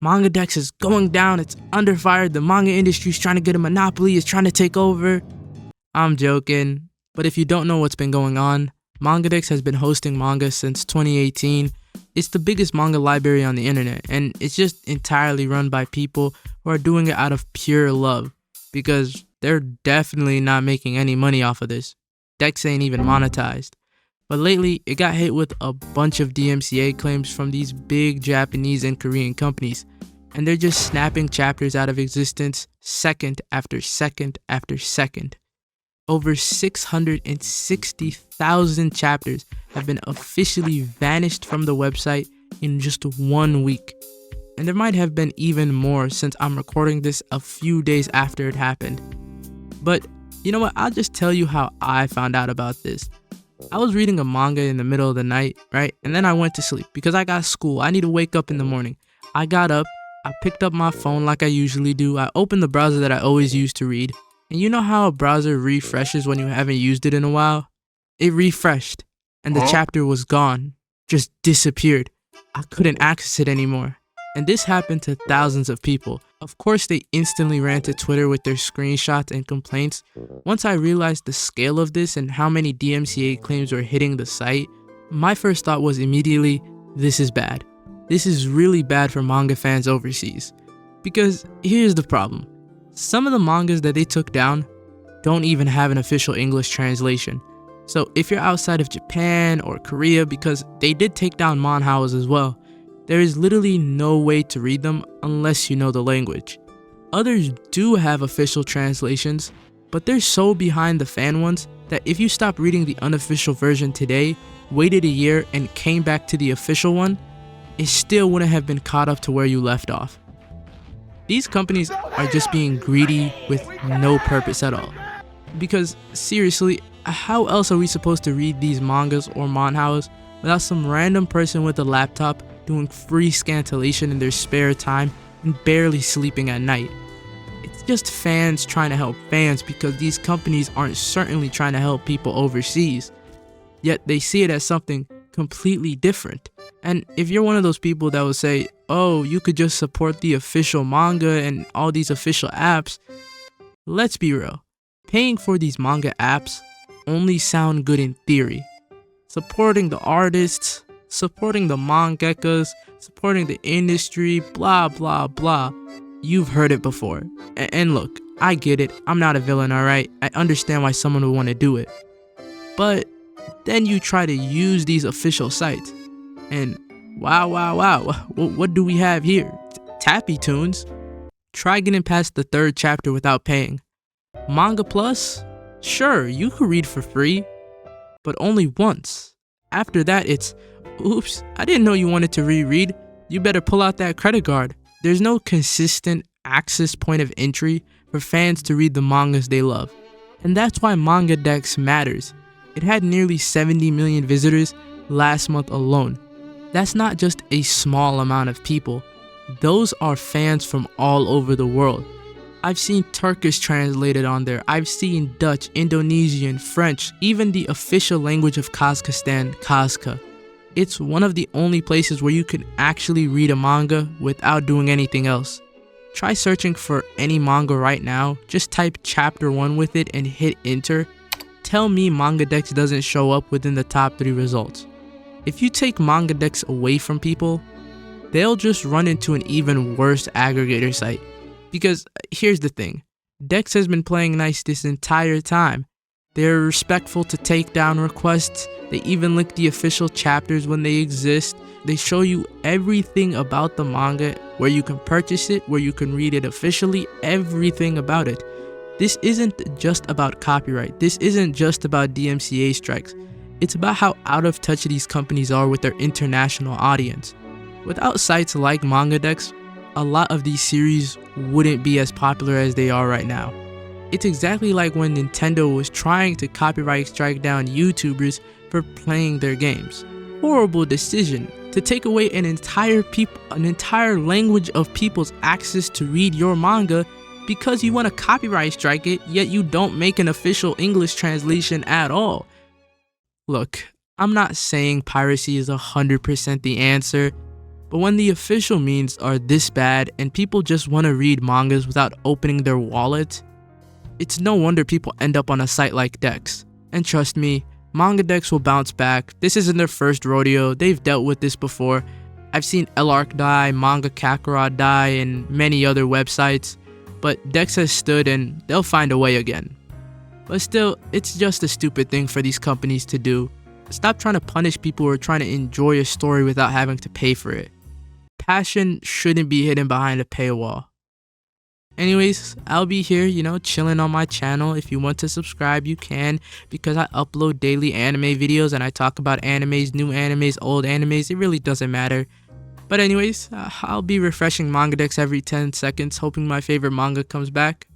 MangaDex is going down, it's under fire, the manga industry is trying to get a monopoly, it's trying to take over. I'm joking, but if you don't know what's been going on, MangaDex has been hosting manga since 2018. It's the biggest manga library on the internet, and it's just entirely run by people who are doing it out of pure love, because they're definitely not making any money off of this. Dex ain't even monetized. But lately, it got hit with a bunch of DMCA claims from these big Japanese and Korean companies, and they're just snapping chapters out of existence second after second after second. Over 660,000 chapters have been officially vanished from the website in just 1 week. And there might have been even more since I'm recording this a few days after it happened. But you know what, I'll just tell you how I found out about this. I was reading a manga in the middle of the night, right? And then I went to sleep because I got school. I need to wake up in the morning. I got up, I picked up my phone like I usually do. I opened the browser that I always use to read. And you know how a browser refreshes when you haven't used it in a while? It refreshed and the chapter was gone, just disappeared. I couldn't access it anymore. And this happened to thousands of people. Of course, they instantly ran to Twitter with their screenshots and complaints. Once I realized the scale of this and how many DMCA claims were hitting the site, my first thought was immediately, this is bad. This is really bad for manga fans overseas. Because here's the problem. Some of the mangas that they took down don't even have an official English translation. So if you're outside of Japan or Korea, because they did take down manhwas as well, there is literally no way to read them unless you know the language. Others do have official translations, but they're so behind the fan ones that if you stopped reading the unofficial version today, waited a year, and came back to the official one, it still wouldn't have been caught up to where you left off. These companies are just being greedy with no purpose at all. Because seriously, how else are we supposed to read these mangas or manhwas without some random person with a laptop doing free scantillation in their spare time and barely sleeping at night? It's just fans trying to help fans because these companies aren't certainly trying to help people overseas. Yet they see it as something completely different. And if you're one of those people that will say, oh, you could just support the official manga and all these official apps, let's be real. Paying for these manga apps only sound good in theory. Supporting the artists, supporting the mangakas, supporting the industry, blah, blah, blah. You've heard it before. And look, I get it. I'm not a villain, alright? I understand why someone would want to do it. But then you try to use these official sites. And wow, what do we have here? Tappy Tunes? Try getting past the 3rd chapter without paying. Manga Plus? Sure, you could read for free, but only once. After that, it's, oops, I didn't know you wanted to reread. You better pull out that credit card. There's no consistent access point of entry for fans to read the mangas they love. And that's why MangaDex matters. It had nearly 70 million visitors last month alone. That's not just a small amount of people. Those are fans from all over the world. I've seen Turkish translated on there. I've seen Dutch, Indonesian, French, even the official language of Kazakhstan, Kazakh. It's one of the only places where you can actually read a manga without doing anything else. Try searching for any manga right now. Just type chapter 1 with it and hit enter. Tell me MangaDex doesn't show up within the top 3 results. If you take MangaDex away from people, they'll just run into an even worse aggregator site. Because here's the thing, Dex has been playing nice this entire time. They're respectful to takedown requests. They even link the official chapters when they exist. They show you everything about the manga, where you can purchase it, where you can read it officially, everything about it. This isn't just about copyright. This isn't just about DMCA strikes. It's about how out of touch these companies are with their international audience. Without sites like MangaDex, a lot of these series wouldn't be as popular as they are right now. It's exactly like when Nintendo was trying to copyright strike down YouTubers for playing their games. Horrible decision to take away an entire language of people's access to read your manga because you want to copyright strike it, yet you don't make an official English translation at all. Look, I'm not saying piracy is 100% the answer, But when the official means are this bad and people just want to read mangas without opening their wallet, it's no wonder people end up on a site like Dex. And trust me, MangaDex will bounce back. This isn't their first rodeo, they've dealt with this before. I've seen LARC die, MangaKakalot die, and many other websites, but Dex has stood and they'll find a way again. But still, it's just a stupid thing for these companies to do. Stop trying to punish people who are trying to enjoy a story without having to pay for it. Passion shouldn't be hidden behind a paywall. Anyways, I'll be here, chilling on my channel. If you want to subscribe, you can, because I upload daily anime videos and I talk about animes, new animes, old animes. It really doesn't matter. But anyways, I'll be refreshing MangaDex every 10 seconds, hoping my favorite manga comes back.